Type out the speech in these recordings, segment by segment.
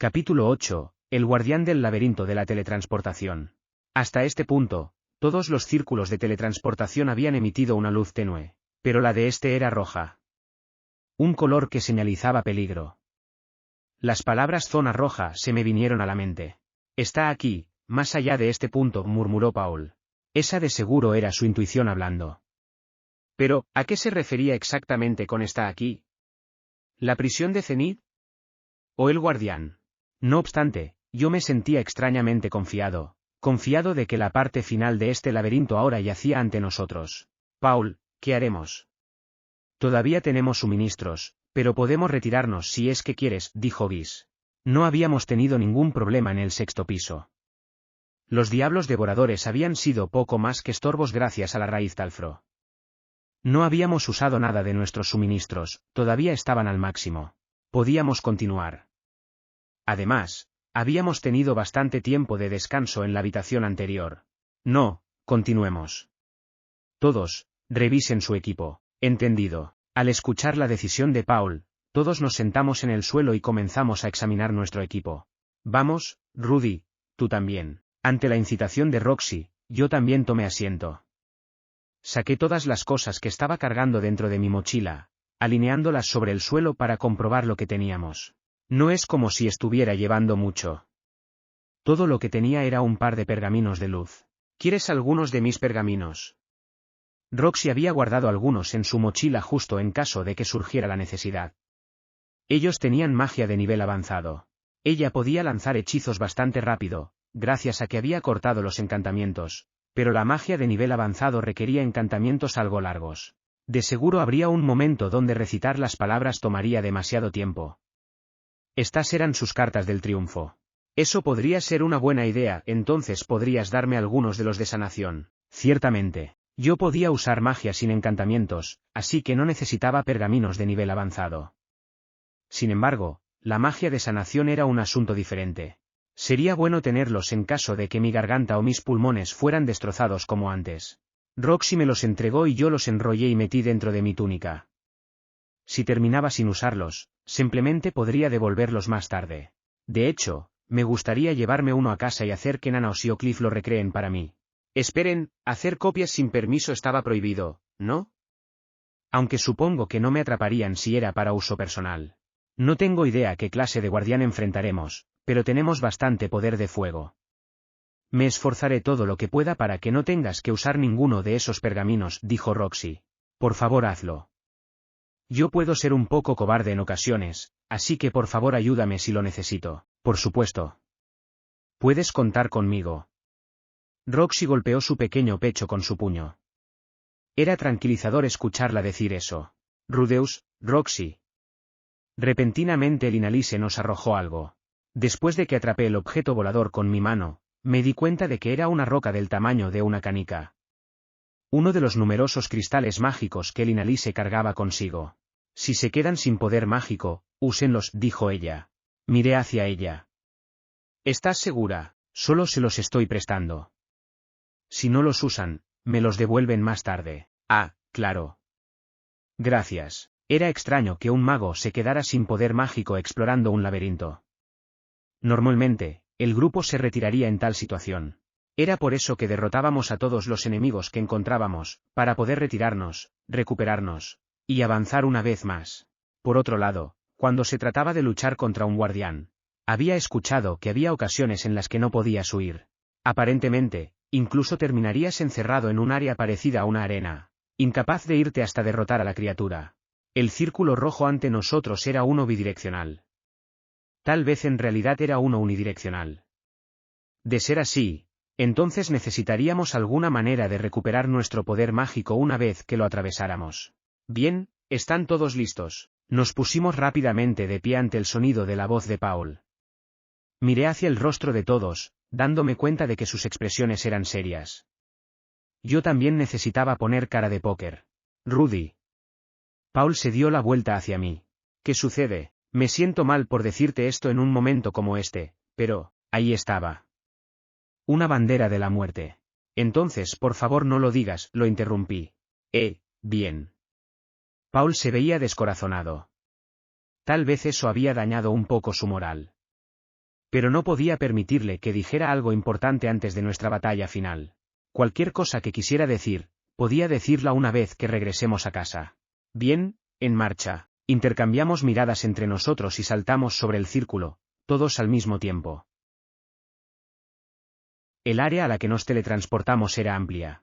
Capítulo 8. El guardián del laberinto de la teletransportación. Hasta este punto, todos los círculos de teletransportación habían emitido una luz tenue, pero la de este era roja. Un color que señalizaba peligro. Las palabras zona roja se me vinieron a la mente. Está aquí, más allá de este punto, murmuró Paul. Esa de seguro era su intuición hablando. Pero, ¿a qué se refería exactamente con está aquí? ¿La prisión de Zenith? ¿O el guardián? No obstante, yo me sentía extrañamente confiado de que la parte final de este laberinto ahora yacía ante nosotros. Paul, ¿qué haremos? Todavía tenemos suministros, pero podemos retirarnos si es que quieres, dijo Vis. No habíamos tenido ningún problema en el sexto piso. Los diablos devoradores habían sido poco más que estorbos gracias a la raíz talfro. No habíamos usado nada de nuestros suministros, todavía estaban al máximo. Podíamos continuar. Además, habíamos tenido bastante tiempo de descanso en la habitación anterior. No, continuemos. Todos, revisen su equipo. Entendido. Al escuchar la decisión de Paul, todos nos sentamos en el suelo y comenzamos a examinar nuestro equipo. Vamos, Rudy, tú también. Ante la incitación de Roxy, yo también tomé asiento. Saqué todas las cosas que estaba cargando dentro de mi mochila, alineándolas sobre el suelo para comprobar lo que teníamos. No es como si estuviera llevando mucho. Todo lo que tenía era un par de pergaminos de luz. ¿Quieres algunos de mis pergaminos? Roxy había guardado algunos en su mochila justo en caso de que surgiera la necesidad. Ellos tenían magia de nivel avanzado. Ella podía lanzar hechizos bastante rápido, gracias a que había cortado los encantamientos, pero la magia de nivel avanzado requería encantamientos algo largos. De seguro habría un momento donde recitar las palabras tomaría demasiado tiempo. Estas eran sus cartas del triunfo. Eso podría ser una buena idea, entonces podrías darme algunos de los de sanación. Ciertamente, yo podía usar magia sin encantamientos, así que no necesitaba pergaminos de nivel avanzado. Sin embargo, la magia de sanación era un asunto diferente. Sería bueno tenerlos en caso de que mi garganta o mis pulmones fueran destrozados como antes. Roxy me los entregó y yo los enrollé y metí dentro de mi túnica. Si terminaba sin usarlos, simplemente podría devolverlos más tarde. De hecho, me gustaría llevarme uno a casa y hacer que Nana o Cliff lo recreen para mí. Esperen, hacer copias sin permiso estaba prohibido, ¿no? Aunque supongo que no me atraparían si era para uso personal. No tengo idea qué clase de guardián enfrentaremos, pero tenemos bastante poder de fuego. Me esforzaré todo lo que pueda para que no tengas que usar ninguno de esos pergaminos, dijo Roxy. Por favor hazlo. Yo puedo ser un poco cobarde en ocasiones, así que por favor ayúdame si lo necesito. Por supuesto. Puedes contar conmigo. Roxy golpeó su pequeño pecho con su puño. Era tranquilizador escucharla decir eso. Rudeus, Roxy. Repentinamente el Inalise nos arrojó algo. Después de que atrapé el objeto volador con mi mano, me di cuenta de que era una roca del tamaño de una canica. Uno de los numerosos cristales mágicos que el Inalise cargaba consigo. Si se quedan sin poder mágico, úsenlos, dijo ella. Miré hacia ella. ¿Estás segura? Solo se los estoy prestando. Si no los usan, me los devuelven más tarde. Ah, claro. Gracias. Era extraño que un mago se quedara sin poder mágico explorando un laberinto. Normalmente, el grupo se retiraría en tal situación. Era por eso que derrotábamos a todos los enemigos que encontrábamos, para poder retirarnos, recuperarnos, y avanzar una vez más. Por otro lado, cuando se trataba de luchar contra un guardián, había escuchado que había ocasiones en las que no podías huir. Aparentemente, incluso terminarías encerrado en un área parecida a una arena, incapaz de irte hasta derrotar a la criatura. El círculo rojo ante nosotros era uno bidireccional. Tal vez en realidad era uno unidireccional. De ser así, entonces necesitaríamos alguna manera de recuperar nuestro poder mágico una vez que lo atravesáramos. Bien, están todos listos. Nos pusimos rápidamente de pie ante el sonido de la voz de Paul. Miré hacia el rostro de todos, dándome cuenta de que sus expresiones eran serias. Yo también necesitaba poner cara de póker. Rudy. Paul se dio la vuelta hacia mí. ¿Qué sucede? Me siento mal por decirte esto en un momento como este, pero, ahí estaba. Una bandera de la muerte. Entonces, por favor no lo digas, lo interrumpí. Bien. Paul se veía descorazonado. Tal vez eso había dañado un poco su moral. Pero no podía permitirle que dijera algo importante antes de nuestra batalla final. Cualquier cosa que quisiera decir, podía decirla una vez que regresemos a casa. Bien, en marcha. Intercambiamos miradas entre nosotros y saltamos sobre el círculo, todos al mismo tiempo. El área a la que nos teletransportamos era amplia.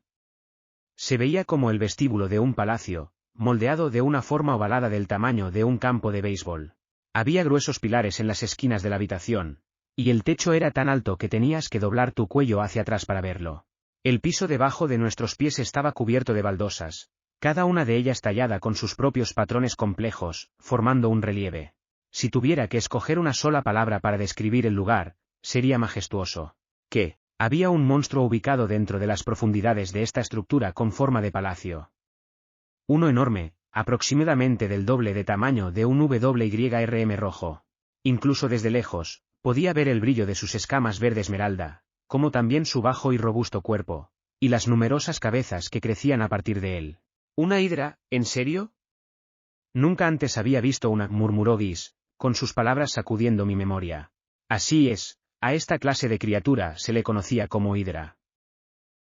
Se veía como el vestíbulo de un palacio, moldeado de una forma ovalada del tamaño de un campo de béisbol. Había gruesos pilares en las esquinas de la habitación, y el techo era tan alto que tenías que doblar tu cuello hacia atrás para verlo. El piso debajo de nuestros pies estaba cubierto de baldosas, cada una de ellas tallada con sus propios patrones complejos, formando un relieve. Si tuviera que escoger una sola palabra para describir el lugar, sería majestuoso. ¿Qué? Había un monstruo ubicado dentro de las profundidades de esta estructura con forma de palacio. Uno enorme, aproximadamente del doble de tamaño de un WYRM rojo. Incluso desde lejos, podía ver el brillo de sus escamas verde esmeralda, como también su bajo y robusto cuerpo, y las numerosas cabezas que crecían a partir de él. ¿Una hidra, en serio? Nunca antes había visto una, murmuró Guis, con sus palabras sacudiendo mi memoria. Así es, a esta clase de criatura se le conocía como hidra.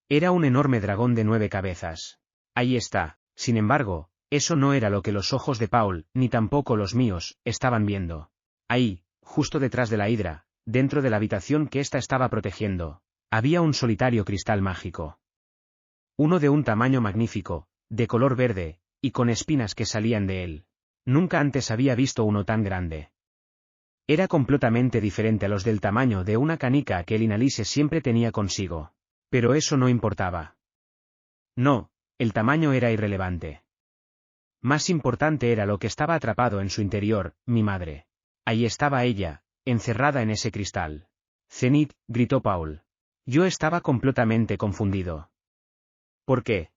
Era un enorme dragón de 9 cabezas. Ahí está, sin embargo, eso no era lo que los ojos de Paul, ni tampoco los míos, estaban viendo. Ahí, justo detrás de la hidra, dentro de la habitación que ésta estaba protegiendo, había un solitario cristal mágico. Uno de un tamaño magnífico, de color verde, y con espinas que salían de él. Nunca antes había visto uno tan grande. Era completamente diferente a los del tamaño de una canica que el Inalise siempre tenía consigo. Pero eso no importaba. No, el tamaño era irrelevante. Más importante era lo que estaba atrapado en su interior, mi madre. Ahí estaba ella, encerrada en ese cristal. Zenith, gritó Paul. Yo estaba completamente confundido. ¿Por qué?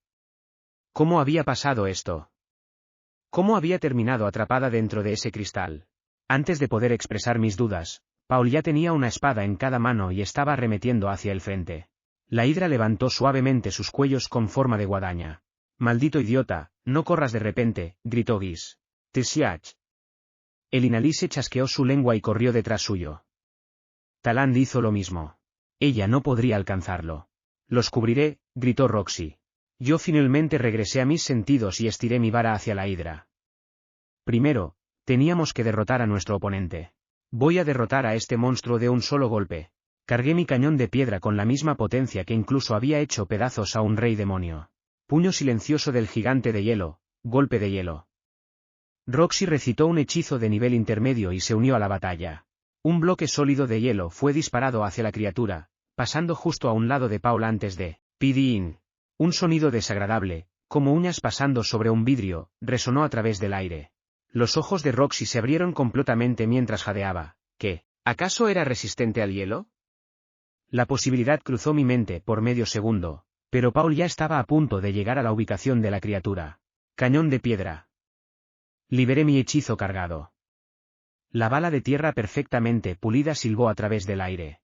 ¿Cómo había pasado esto? ¿Cómo había terminado atrapada dentro de ese cristal? Antes de poder expresar mis dudas, Paul ya tenía una espada en cada mano y estaba arremetiendo hacia el frente. La hidra levantó suavemente sus cuellos con forma de guadaña. Maldito idiota, no corras de repente, gritó Guis. Tesiach. El Inalise chasqueó su lengua y corrió detrás suyo. Taland hizo lo mismo. Ella no podría alcanzarlo. Los cubriré, gritó Roxy. Yo finalmente regresé a mis sentidos y estiré mi vara hacia la hidra. Primero, teníamos que derrotar a nuestro oponente. Voy a derrotar a este monstruo de un solo golpe. Cargué mi cañón de piedra con la misma potencia que incluso había hecho pedazos a un rey demonio. Puño silencioso del gigante de hielo, golpe de hielo. Roxy recitó un hechizo de nivel intermedio y se unió a la batalla. Un bloque sólido de hielo fue disparado hacia la criatura, pasando justo a un lado de Paul antes de «Pidin». Un sonido desagradable, como uñas pasando sobre un vidrio, resonó a través del aire. Los ojos de Roxy se abrieron completamente mientras jadeaba. ¿Qué? ¿Acaso era resistente al hielo? La posibilidad cruzó mi mente por medio segundo, pero Paul ya estaba a punto de llegar a la ubicación de la criatura. Cañón de piedra. Liberé mi hechizo cargado. La bala de tierra perfectamente pulida silbó a través del aire.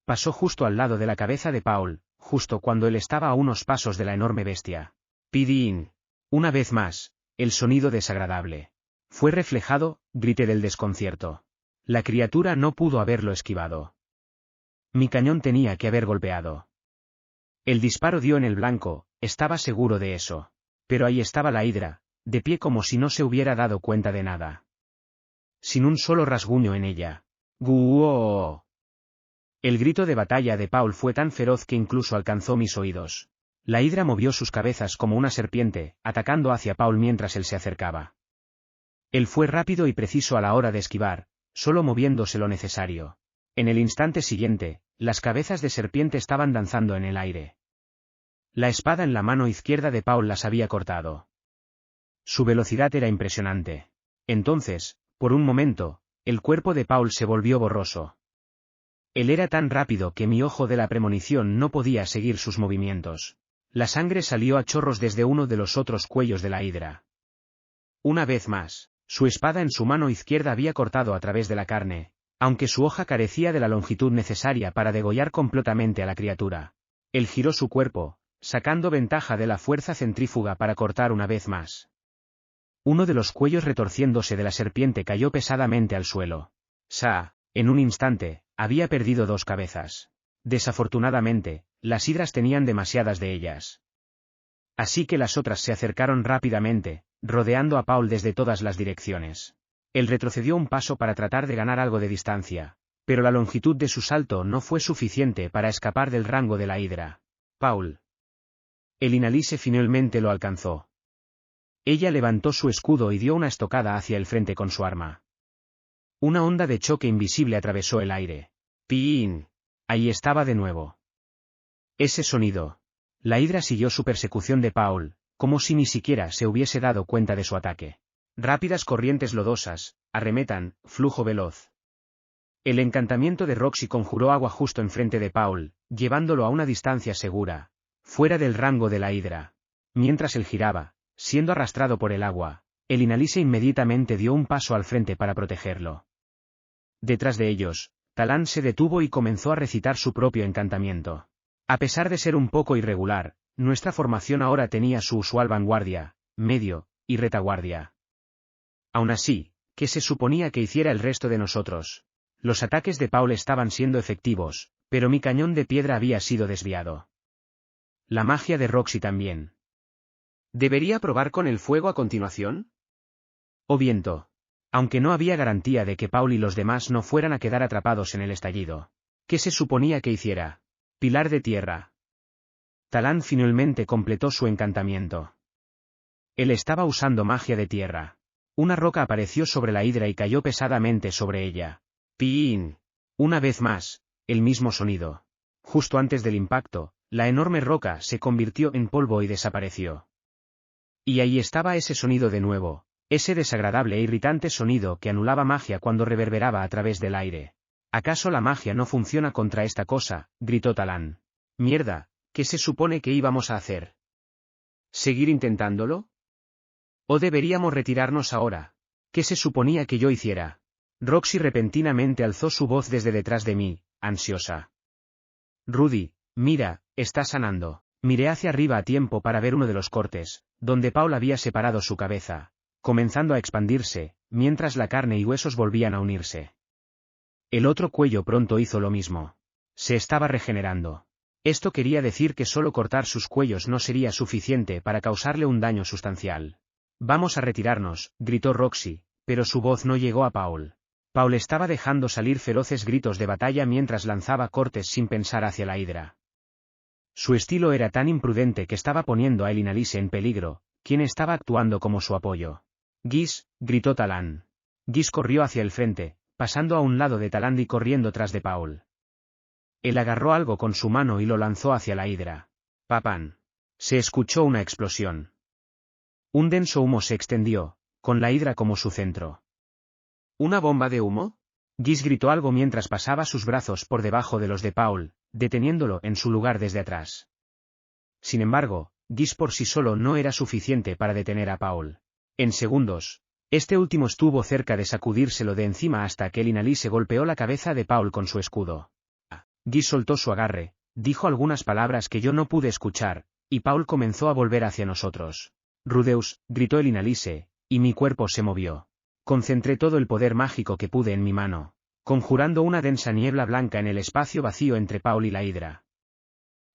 Pasó justo al lado de la cabeza de Paul, justo cuando él estaba a unos pasos de la enorme bestia. Pidin. Una vez más, el sonido desagradable. Fue reflejado, grité del desconcierto. La criatura no pudo haberlo esquivado. Mi cañón tenía que haber golpeado. El disparo dio en el blanco, estaba seguro de eso. Pero ahí estaba la hidra, de pie como si no se hubiera dado cuenta de nada. Sin un solo rasguño en ella. ¡Guoo! El grito de batalla de Paul fue tan feroz que incluso alcanzó mis oídos. La hidra movió sus cabezas como una serpiente, atacando hacia Paul mientras él se acercaba. Él fue rápido y preciso a la hora de esquivar, solo moviéndose lo necesario. En el instante siguiente, las cabezas de serpiente estaban danzando en el aire. La espada en la mano izquierda de Paul las había cortado. Su velocidad era impresionante. Entonces, por un momento, el cuerpo de Paul se volvió borroso. Él era tan rápido que mi ojo de la premonición no podía seguir sus movimientos. La sangre salió a chorros desde uno de los otros cuellos de la hidra. Una vez más, su espada en su mano izquierda había cortado a través de la carne, aunque su hoja carecía de la longitud necesaria para degollar completamente a la criatura. Él giró su cuerpo, sacando ventaja de la fuerza centrífuga para cortar una vez más. Uno de los cuellos retorciéndose de la serpiente cayó pesadamente al suelo. En un instante, había perdido 2 cabezas. Desafortunadamente, las hidras tenían demasiadas de ellas. Así que las otras se acercaron rápidamente, rodeando a Paul desde todas las direcciones. Él retrocedió un paso para tratar de ganar algo de distancia, pero la longitud de su salto no fue suficiente para escapar del rango de la hidra. Paul. El Inalise finalmente lo alcanzó. Ella levantó su escudo y dio una estocada hacia el frente con su arma. Una onda de choque invisible atravesó el aire. ¡Piín! Ahí estaba de nuevo. Ese sonido. La hidra siguió su persecución de Paul, como si ni siquiera se hubiese dado cuenta de su ataque. Rápidas corrientes lodosas, arremetan, flujo veloz. El encantamiento de Roxy conjuró agua justo enfrente de Paul, llevándolo a una distancia segura, fuera del rango de la hidra. Mientras él giraba, siendo arrastrado por el agua, el Inalise inmediatamente dio un paso al frente para protegerlo. Detrás de ellos, Talán se detuvo y comenzó a recitar su propio encantamiento. A pesar de ser un poco irregular, nuestra formación ahora tenía su usual vanguardia, medio, y retaguardia. Aún así, ¿qué se suponía que hiciera el resto de nosotros? Los ataques de Paul estaban siendo efectivos, pero mi cañón de piedra había sido desviado. La magia de Roxy también. ¿Debería probar con el fuego a continuación? O viento. Aunque no había garantía de que Paul y los demás no fueran a quedar atrapados en el estallido. ¿Qué se suponía que hiciera? Pilar de tierra. Talán finalmente completó su encantamiento. Él estaba usando magia de tierra. Una roca apareció sobre la hidra y cayó pesadamente sobre ella. ¡Piín! Una vez más, el mismo sonido. Justo antes del impacto, la enorme roca se convirtió en polvo y desapareció. Y ahí estaba ese sonido de nuevo, ese desagradable e irritante sonido que anulaba magia cuando reverberaba a través del aire. ¿Acaso la magia no funciona contra esta cosa?, gritó Talán. Mierda, ¿qué se supone que íbamos a hacer? ¿Seguir intentándolo? ¿O deberíamos retirarnos ahora? ¿Qué se suponía que yo hiciera? Roxy repentinamente alzó su voz desde detrás de mí, ansiosa. Rudy, mira, está sanando. Miré hacia arriba a tiempo para ver uno de los cortes, donde Paul había separado su cabeza, comenzando a expandirse, mientras la carne y huesos volvían a unirse. El otro cuello pronto hizo lo mismo. Se estaba regenerando. Esto quería decir que solo cortar sus cuellos no sería suficiente para causarle un daño sustancial. Vamos a retirarnos, gritó Roxy, pero su voz no llegó a Paul. Paul estaba dejando salir feroces gritos de batalla mientras lanzaba cortes sin pensar hacia la hidra. Su estilo era tan imprudente que estaba poniendo a el Inalise en peligro, quien estaba actuando como su apoyo. Gis, gritó Talán. Gis corrió hacia el frente, pasando a un lado de Talán y corriendo tras de Paul. Él agarró algo con su mano y lo lanzó hacia la hidra. ¡Papán! Se escuchó una explosión. Un denso humo se extendió, con la hidra como su centro. ¿Una bomba de humo? Gis gritó algo mientras pasaba sus brazos por debajo de los de Paul, deteniéndolo en su lugar desde atrás. Sin embargo, Gis por sí solo no era suficiente para detener a Paul. En segundos, este último estuvo cerca de sacudírselo de encima hasta que el Inalise golpeó la cabeza de Paul con su escudo. Gis soltó su agarre, dijo algunas palabras que yo no pude escuchar, y Paul comenzó a volver hacia nosotros. Rudeus, gritó el Inalise, y mi cuerpo se movió. Concentré todo el poder mágico que pude en mi mano, conjurando una densa niebla blanca en el espacio vacío entre Paul y la hidra.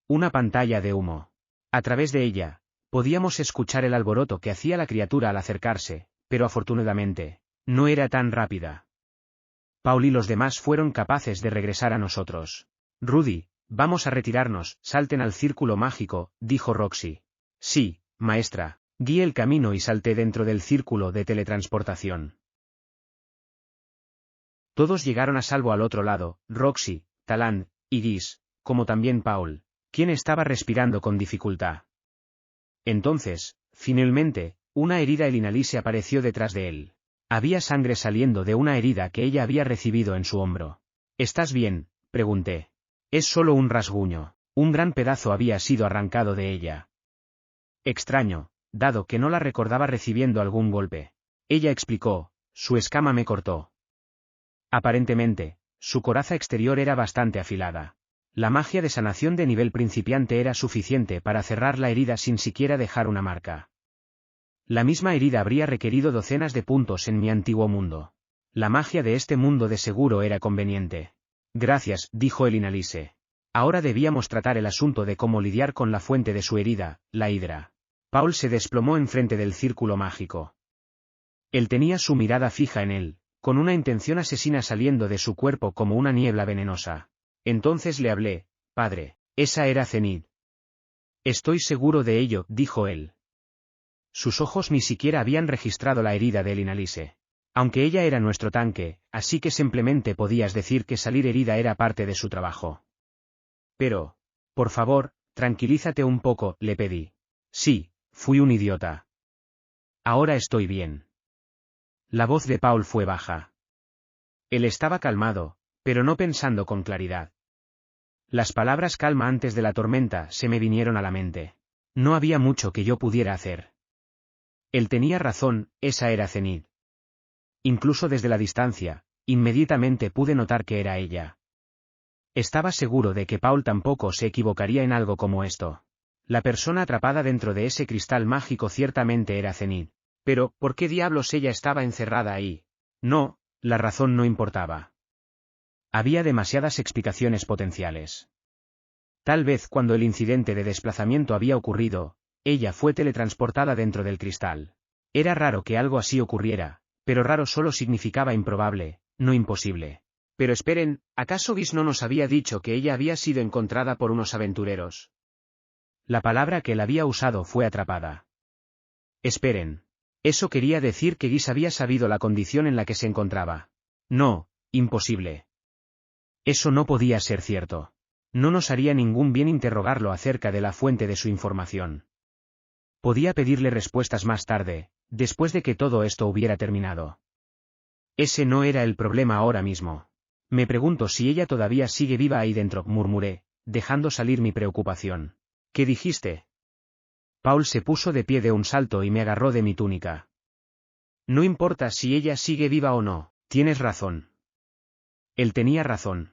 Una pantalla de humo. A través de ella, podíamos escuchar el alboroto que hacía la criatura al acercarse, pero afortunadamente, no era tan rápida. Paul y los demás fueron capaces de regresar a nosotros. Rudy, vamos a retirarnos, salten al círculo mágico, dijo Roxy. Sí, maestra, guíe el camino y salté dentro del círculo de teletransportación. Todos llegaron a salvo al otro lado, Roxy, Talán, y Gis, como también Paul, quien estaba respirando con dificultad. Entonces, finalmente, una herida el Inalise apareció detrás de él. Había sangre saliendo de una herida que ella había recibido en su hombro. ¿Estás bien?, pregunté. Es solo un rasguño, un gran pedazo había sido arrancado de ella. Extraño, dado que no la recordaba recibiendo algún golpe. Ella explicó, su escama me cortó. Aparentemente, su coraza exterior era bastante afilada. La magia de sanación de nivel principiante era suficiente para cerrar la herida sin siquiera dejar una marca. La misma herida habría requerido docenas de puntos en mi antiguo mundo. La magia de este mundo de seguro era conveniente. Gracias, dijo el Inalise. Ahora debíamos tratar el asunto de cómo lidiar con la fuente de su herida, la hidra. Paul se desplomó enfrente del círculo mágico. Él tenía su mirada fija en él, con una intención asesina saliendo de su cuerpo como una niebla venenosa. Entonces le hablé, padre, esa era Zenith. Estoy seguro de ello, dijo él. Sus ojos ni siquiera habían registrado la herida del Inalise. Aunque ella era nuestro tanque, así que simplemente podías decir que salir herida era parte de su trabajo. Pero, por favor, tranquilízate un poco, le pedí. Sí, fui un idiota. Ahora estoy bien. La voz de Paul fue baja. Él estaba calmado, pero no pensando con claridad. Las palabras calma antes de la tormenta se me vinieron a la mente. No había mucho que yo pudiera hacer. Él tenía razón, esa era Zenith. Incluso desde la distancia, inmediatamente pude notar que era ella. Estaba seguro de que Paul tampoco se equivocaría en algo como esto. La persona atrapada dentro de ese cristal mágico ciertamente era Zenith. Pero, ¿por qué diablos ella estaba encerrada ahí? No, la razón no importaba. Había demasiadas explicaciones potenciales. Tal vez cuando el incidente de desplazamiento había ocurrido, ella fue teletransportada dentro del cristal. Era raro que algo así ocurriera, pero raro solo significaba improbable, no imposible. Pero esperen, ¿acaso Gis no nos había dicho que ella había sido encontrada por unos aventureros? La palabra que él había usado fue atrapada. Esperen. Eso quería decir que Gis había sabido la condición en la que se encontraba. No, imposible. Eso no podía ser cierto. No nos haría ningún bien interrogarlo acerca de la fuente de su información. Podía pedirle respuestas más tarde, después de que todo esto hubiera terminado. Ese no era el problema ahora mismo. Me pregunto si ella todavía sigue viva ahí dentro, murmuré, dejando salir mi preocupación. ¿Qué dijiste? Paul se puso de pie de un salto y me agarró de mi túnica. No importa si ella sigue viva o no, tienes razón. Él tenía razón.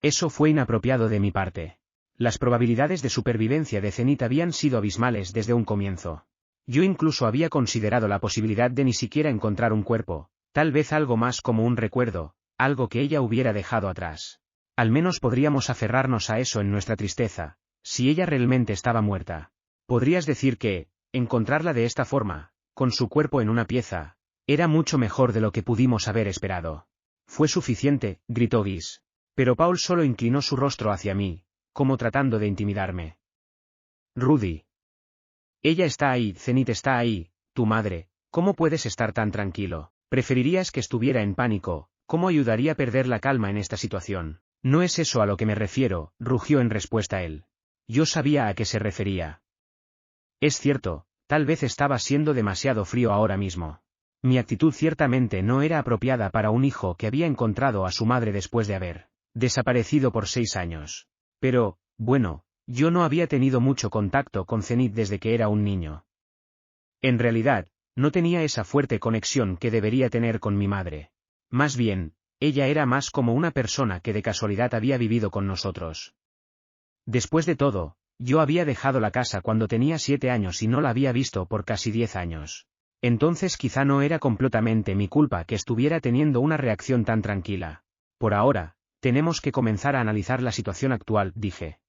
Eso fue inapropiado de mi parte. Las probabilidades de supervivencia de Zenith habían sido abismales desde un comienzo. Yo incluso había considerado la posibilidad de ni siquiera encontrar un cuerpo, tal vez algo más como un recuerdo, algo que ella hubiera dejado atrás. Al menos podríamos aferrarnos a eso en nuestra tristeza, si ella realmente estaba muerta. Podrías decir que, encontrarla de esta forma, con su cuerpo en una pieza, era mucho mejor de lo que pudimos haber esperado. Fue suficiente, gritó Gis. Pero Paul solo inclinó su rostro hacia mí, como tratando de intimidarme. Rudy. Ella está ahí, Zenith está ahí, tu madre, ¿cómo puedes estar tan tranquilo? Preferirías que estuviera en pánico, ¿cómo ayudaría a perder la calma en esta situación? No es eso a lo que me refiero, rugió en respuesta él. Yo sabía a qué se refería. Es cierto, tal vez estaba siendo demasiado frío ahora mismo. Mi actitud ciertamente no era apropiada para un hijo que había encontrado a su madre después de haber desaparecido por 6 años. Pero, bueno, yo no había tenido mucho contacto con Zenith desde que era un niño. En realidad, no tenía esa fuerte conexión que debería tener con mi madre. Más bien, ella era más como una persona que de casualidad había vivido con nosotros. Después de todo, yo había dejado la casa cuando tenía 7 años y no la había visto por casi 10 años. Entonces quizá no era completamente mi culpa que estuviera teniendo una reacción tan tranquila. Por ahora, tenemos que comenzar a analizar la situación actual, dije.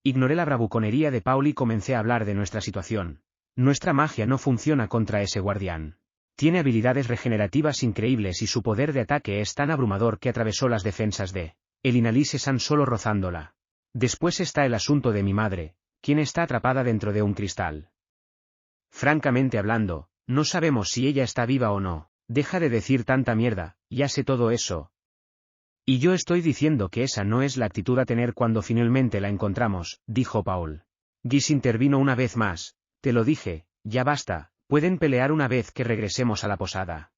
Ignoré la bravuconería de Paul y comencé a hablar de nuestra situación. Nuestra magia no funciona contra ese guardián. Tiene habilidades regenerativas increíbles y su poder de ataque es tan abrumador que atravesó las defensas de el Inalise San solo rozándola. Después está el asunto de mi madre, quien está atrapada dentro de un cristal. Francamente hablando, no sabemos si ella está viva o no. Deja de decir tanta mierda, ya sé todo eso. Y yo estoy diciendo que esa no es la actitud a tener cuando finalmente la encontramos, dijo Paul. Gis intervino una vez más. Te lo dije, ya basta, pueden pelear una vez que regresemos a la posada.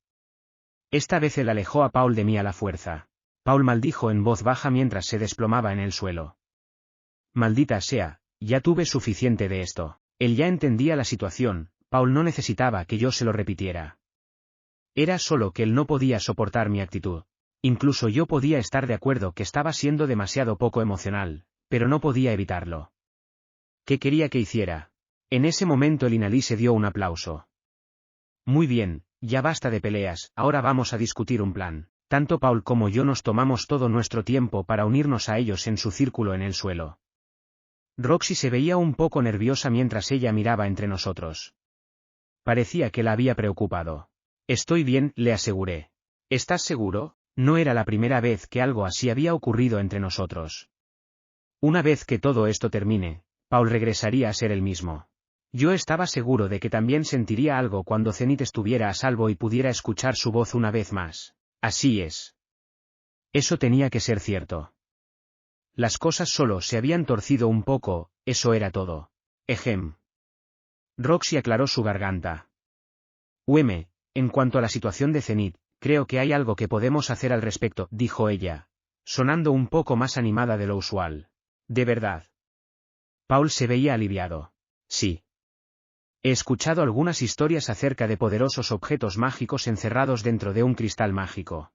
Esta vez él alejó a Paul de mí a la fuerza. Paul maldijo en voz baja mientras se desplomaba en el suelo. Maldita sea, ya tuve suficiente de esto. Él ya entendía la situación, Paul no necesitaba que yo se lo repitiera. Era solo que él no podía soportar mi actitud. Incluso yo podía estar de acuerdo que estaba siendo demasiado poco emocional, pero no podía evitarlo. ¿Qué quería que hiciera? En ese momento el Inalise dio un aplauso. Muy bien, ya basta de peleas, ahora vamos a discutir un plan. Tanto Paul como yo nos tomamos todo nuestro tiempo para unirnos a ellos en su círculo en el suelo. Roxy se veía un poco nerviosa mientras ella miraba entre nosotros. Parecía que la había preocupado. Estoy bien, le aseguré. ¿Estás seguro? No era la primera vez que algo así había ocurrido entre nosotros. Una vez que todo esto termine, Paul regresaría a ser el mismo. Yo estaba seguro de que también sentiría algo cuando Zenith estuviera a salvo y pudiera escuchar su voz una vez más. Así es. Eso tenía que ser cierto. Las cosas solo se habían torcido un poco, eso era todo. Ejem. Roxy aclaró su garganta. En cuanto a la situación de Zenith, creo que hay algo que podemos hacer al respecto, dijo ella, sonando un poco más animada de lo usual. ¿De verdad? Paul se veía aliviado. Sí. He escuchado algunas historias acerca de poderosos objetos mágicos encerrados dentro de un cristal mágico.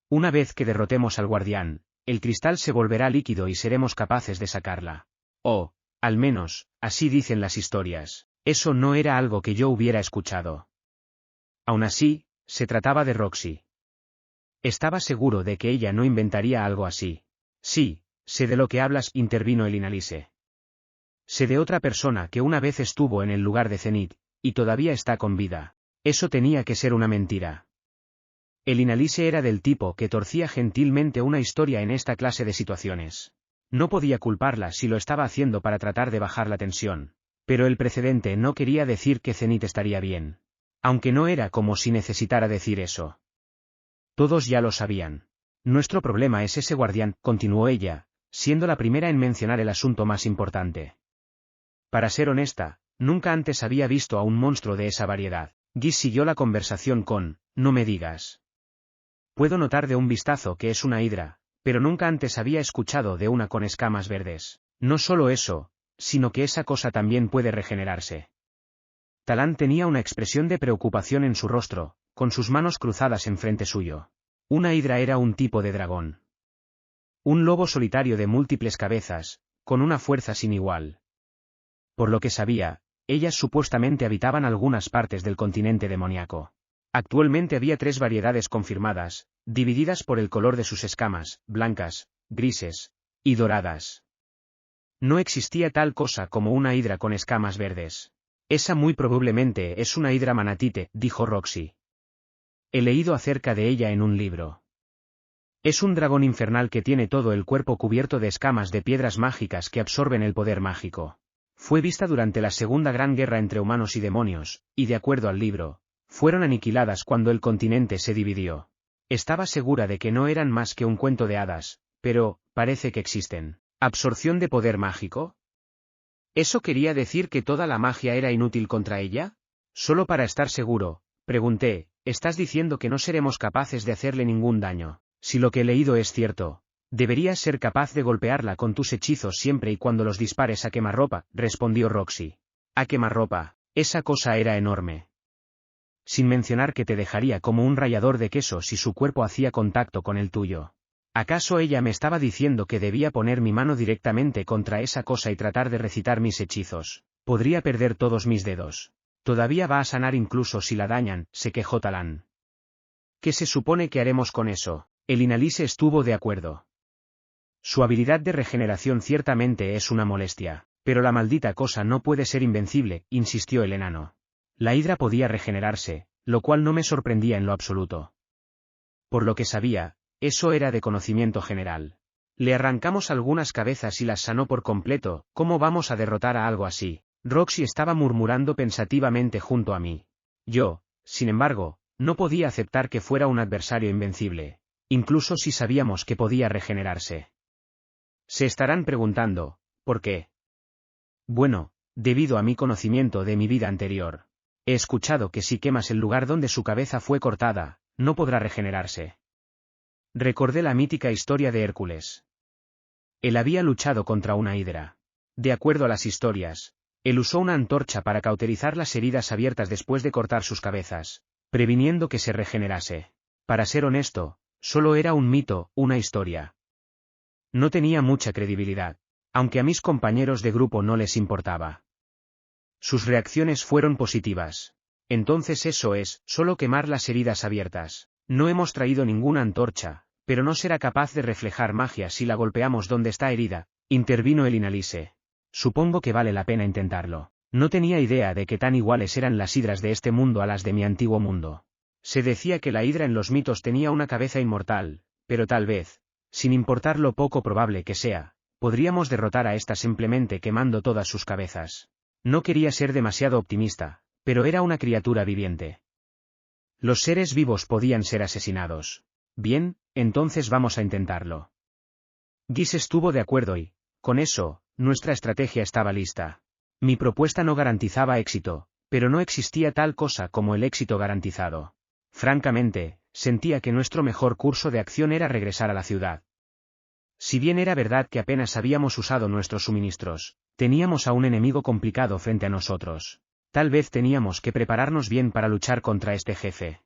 Una vez que derrotemos al guardián, el cristal se volverá líquido y seremos capaces de sacarla. Oh, al menos, así dicen las historias. Eso no era algo que yo hubiera escuchado. Aún así, se trataba de Roxy. Estaba seguro de que ella no inventaría algo así. Sí, sé de lo que hablas, intervino el Inalise. Sé de otra persona que una vez estuvo en el lugar de Zenith, y todavía está con vida. Eso tenía que ser una mentira. El Inalise era del tipo que torcía gentilmente una historia en esta clase de situaciones. No podía culparla si lo estaba haciendo para tratar de bajar la tensión, pero el precedente no quería decir que Zenith estaría bien. Aunque no era como si necesitara decir eso. Todos ya lo sabían. Nuestro problema es ese guardián, continuó ella, siendo la primera en mencionar el asunto más importante. Para ser honesta, nunca antes había visto a un monstruo de esa variedad. Guy siguió la conversación con, no me digas. Puedo notar de un vistazo que es una hidra, pero nunca antes había escuchado de una con escamas verdes. No solo eso, sino que esa cosa también puede regenerarse. Talán tenía una expresión de preocupación en su rostro, con sus manos cruzadas enfrente suyo. Una hidra era un tipo de dragón. Un lobo solitario de múltiples cabezas, con una fuerza sin igual. Por lo que sabía, ellas supuestamente habitaban algunas partes del continente demoníaco. Actualmente había 3 variedades confirmadas, divididas por el color de sus escamas, blancas, grises y doradas. No existía tal cosa como una hidra con escamas verdes. Esa muy probablemente es una hidra manatite, dijo Roxy. He leído acerca de ella en un libro. Es un dragón infernal que tiene todo el cuerpo cubierto de escamas de piedras mágicas que absorben el poder mágico. Fue vista durante la Segunda Gran Guerra entre humanos y demonios, y de acuerdo al libro, fueron aniquiladas cuando el continente se dividió. Estaba segura de que no eran más que un cuento de hadas, pero, parece que existen. ¿Absorción de poder mágico? ¿Eso quería decir que toda la magia era inútil contra ella? Solo para estar seguro, pregunté, ¿estás diciendo que no seremos capaces de hacerle ningún daño? Si lo que he leído es cierto, deberías ser capaz de golpearla con tus hechizos siempre y cuando los dispares a quemarropa, respondió Roxy. A quemarropa, esa cosa era enorme. Sin mencionar que te dejaría como un rallador de queso si su cuerpo hacía contacto con el tuyo. ¿Acaso ella me estaba diciendo que debía poner mi mano directamente contra esa cosa y tratar de recitar mis hechizos? Podría perder todos mis dedos. Todavía va a sanar incluso si la dañan, se quejó Talán. ¿Qué se supone que haremos con eso? El Inalise estuvo de acuerdo. Su habilidad de regeneración ciertamente es una molestia, pero la maldita cosa no puede ser invencible, insistió el enano. La hidra podía regenerarse, lo cual no me sorprendía en lo absoluto. Por lo que sabía, eso era de conocimiento general. Le arrancamos algunas cabezas y las sanó por completo. ¿Cómo vamos a derrotar a algo así? Roxy estaba murmurando pensativamente junto a mí. Yo, sin embargo, no podía aceptar que fuera un adversario invencible, incluso si sabíamos que podía regenerarse. Se estarán preguntando, ¿por qué? Bueno, debido a mi conocimiento de mi vida anterior. He escuchado que si quemas el lugar donde su cabeza fue cortada, no podrá regenerarse. Recordé la mítica historia de Hércules. Él había luchado contra una hidra. De acuerdo a las historias, él usó una antorcha para cauterizar las heridas abiertas después de cortar sus cabezas, previniendo que se regenerase. Para ser honesto, solo era un mito, una historia. No tenía mucha credibilidad, aunque a mis compañeros de grupo no les importaba. Sus reacciones fueron positivas. Entonces eso es, solo quemar las heridas abiertas. No hemos traído ninguna antorcha, pero no será capaz de reflejar magia si la golpeamos donde está herida, intervino el Inalise. Supongo que vale la pena intentarlo. No tenía idea de que tan iguales eran las hidras de este mundo a las de mi antiguo mundo. Se decía que la hidra en los mitos tenía una cabeza inmortal, pero tal vez, sin importar lo poco probable que sea, podríamos derrotar a esta simplemente quemando todas sus cabezas. No quería ser demasiado optimista, pero era una criatura viviente. Los seres vivos podían ser asesinados. Bien, entonces vamos a intentarlo. Guis estuvo de acuerdo y, con eso, nuestra estrategia estaba lista. Mi propuesta no garantizaba éxito, pero no existía tal cosa como el éxito garantizado. Francamente, sentía que nuestro mejor curso de acción era regresar a la ciudad. Si bien era verdad que apenas habíamos usado nuestros suministros, teníamos a un enemigo complicado frente a nosotros. Tal vez teníamos que prepararnos bien para luchar contra este jefe.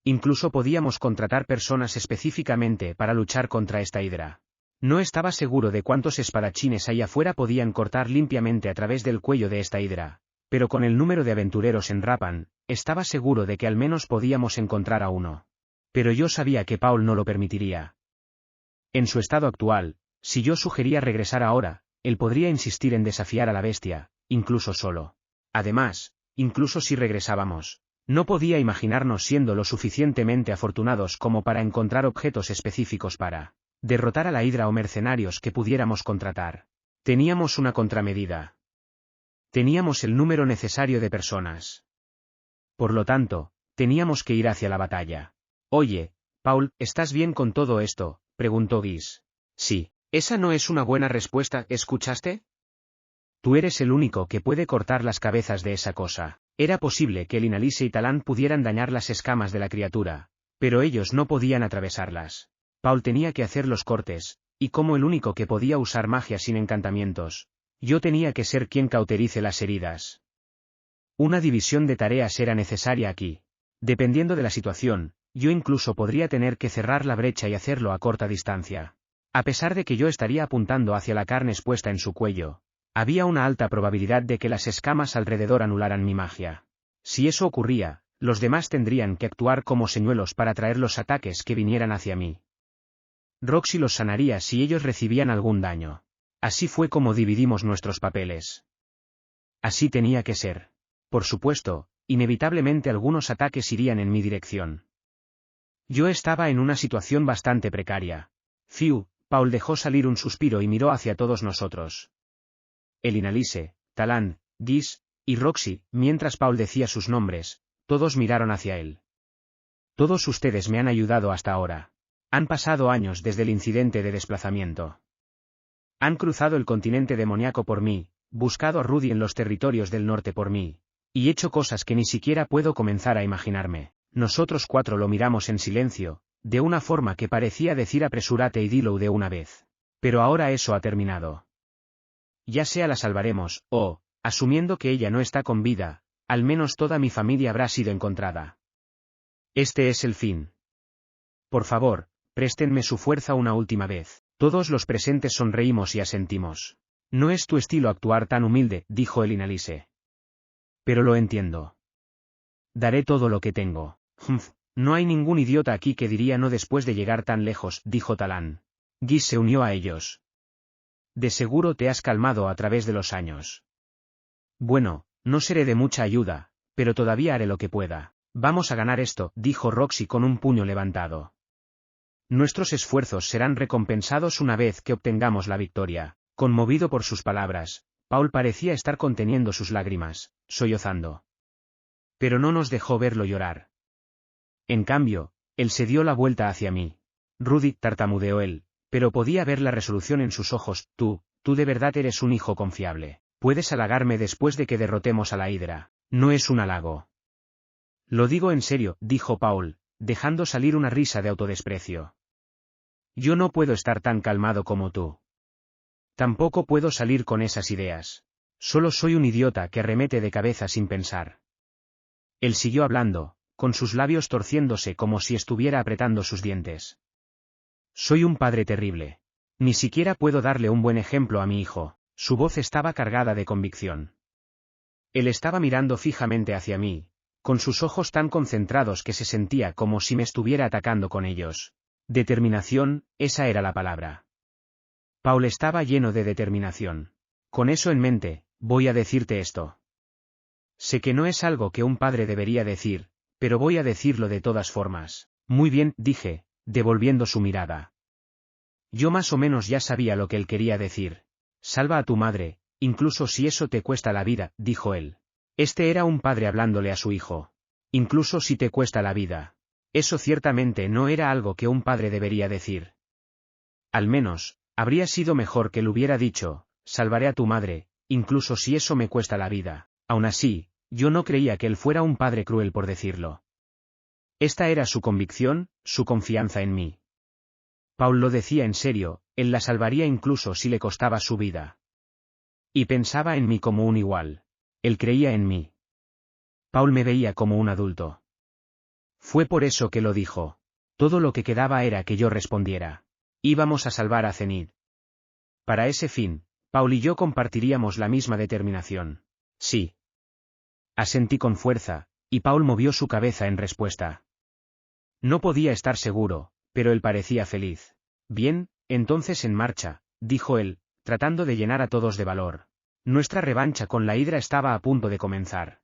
Incluso podíamos contratar personas específicamente para luchar contra esta hidra. No estaba seguro de cuántos espadachines allá afuera podían cortar limpiamente a través del cuello de esta hidra, pero con el número de aventureros en Rapan, estaba seguro de que al menos podíamos encontrar a uno. Pero yo sabía que Paul no lo permitiría. En su estado actual, si yo sugería regresar ahora, él podría insistir en desafiar a la bestia, incluso solo. Además, incluso si regresábamos, no podía imaginarnos siendo lo suficientemente afortunados como para encontrar objetos específicos para derrotar a la hidra o mercenarios que pudiéramos contratar. Teníamos una contramedida. Teníamos el número necesario de personas. Por lo tanto, teníamos que ir hacia la batalla. Oye, Paul, ¿estás bien con todo esto?, preguntó Guis. Sí, esa no es una buena respuesta, ¿escuchaste? Tú eres el único que puede cortar las cabezas de esa cosa. Era posible que el Inalise y Talán pudieran dañar las escamas de la criatura, pero ellos no podían atravesarlas. Paul tenía que hacer los cortes, y como el único que podía usar magia sin encantamientos, yo tenía que ser quien cauterice las heridas. Una división de tareas era necesaria aquí. Dependiendo de la situación, yo incluso podría tener que cerrar la brecha y hacerlo a corta distancia. A pesar de que yo estaría apuntando hacia la carne expuesta en su cuello, había una alta probabilidad de que las escamas alrededor anularan mi magia. Si eso ocurría, los demás tendrían que actuar como señuelos para atraer los ataques que vinieran hacia mí. Roxy los sanaría si ellos recibían algún daño. Así fue como dividimos nuestros papeles. Así tenía que ser. Por supuesto, inevitablemente algunos ataques irían en mi dirección. Yo estaba en una situación bastante precaria. Fiu, Paul dejó salir un suspiro y miró hacia todos nosotros. El Inalise, Talán, Guis, y Roxy, mientras Paul decía sus nombres, todos miraron hacia él. Todos ustedes me han ayudado hasta ahora. Han pasado años desde el incidente de desplazamiento. Han cruzado el continente demoníaco por mí, buscado a Rudy en los territorios del norte por mí, y hecho cosas que ni siquiera puedo comenzar a imaginarme. Nosotros cuatro lo miramos en silencio, de una forma que parecía decir apresúrate y dilo de una vez. Pero ahora eso ha terminado. Ya sea la salvaremos, o, asumiendo que ella no está con vida, al menos toda mi familia habrá sido encontrada. Este es el fin. Por favor, préstenme su fuerza una última vez. Todos los presentes sonreímos y asentimos. No es tu estilo actuar tan humilde, dijo el Inalise. Pero lo entiendo. Daré todo lo que tengo. No hay ningún idiota aquí que diría no después de llegar tan lejos, dijo Talán. Guis se unió a ellos. De seguro te has calmado a través de los años. Bueno, no seré de mucha ayuda, pero todavía haré lo que pueda. Vamos a ganar esto, dijo Roxy con un puño levantado. Nuestros esfuerzos serán recompensados una vez que obtengamos la victoria. Conmovido por sus palabras, Paul parecía estar conteniendo sus lágrimas, sollozando. Pero no nos dejó verlo llorar. En cambio, él se dio la vuelta hacia mí. Rudy, tartamudeó él, pero podía ver la resolución en sus ojos. Tú de verdad eres un hijo confiable. Puedes halagarme después de que derrotemos a la hidra. No es un halago. Lo digo en serio, dijo Paul, dejando salir una risa de autodesprecio. Yo no puedo estar tan calmado como tú. Tampoco puedo salir con esas ideas. Solo soy un idiota que arremete de cabeza sin pensar. Él siguió hablando, con sus labios torciéndose como si estuviera apretando sus dientes. Soy un padre terrible. Ni siquiera puedo darle un buen ejemplo a mi hijo. Su voz estaba cargada de convicción. Él estaba mirando fijamente hacia mí, con sus ojos tan concentrados que se sentía como si me estuviera atacando con ellos. Determinación, esa era la palabra. Paul estaba lleno de determinación. Con eso en mente, voy a decirte esto. Sé que no es algo que un padre debería decir, pero voy a decirlo de todas formas. Muy bien, dije, devolviendo su mirada. Yo más o menos ya sabía lo que él quería decir. Salva a tu madre, incluso si eso te cuesta la vida, dijo él. Este era un padre hablándole a su hijo. Incluso si te cuesta la vida. Eso ciertamente no era algo que un padre debería decir. Al menos, habría sido mejor que lo hubiera dicho, salvaré a tu madre, incluso si eso me cuesta la vida. Aún así, yo no creía que él fuera un padre cruel por decirlo. Esta era su convicción, su confianza en mí. Paul lo decía en serio, él la salvaría incluso si le costaba su vida. Y pensaba en mí como un igual. Él creía en mí. Paul me veía como un adulto. Fue por eso que lo dijo. Todo lo que quedaba era que yo respondiera. Íbamos a salvar a Zenith. Para ese fin, Paul y yo compartiríamos la misma determinación. Sí. Asentí con fuerza, y Paul movió su cabeza en respuesta. No podía estar seguro, pero él parecía feliz. Bien, entonces en marcha, dijo él, tratando de llenar a todos de valor. Nuestra revancha con la Hidra estaba a punto de comenzar.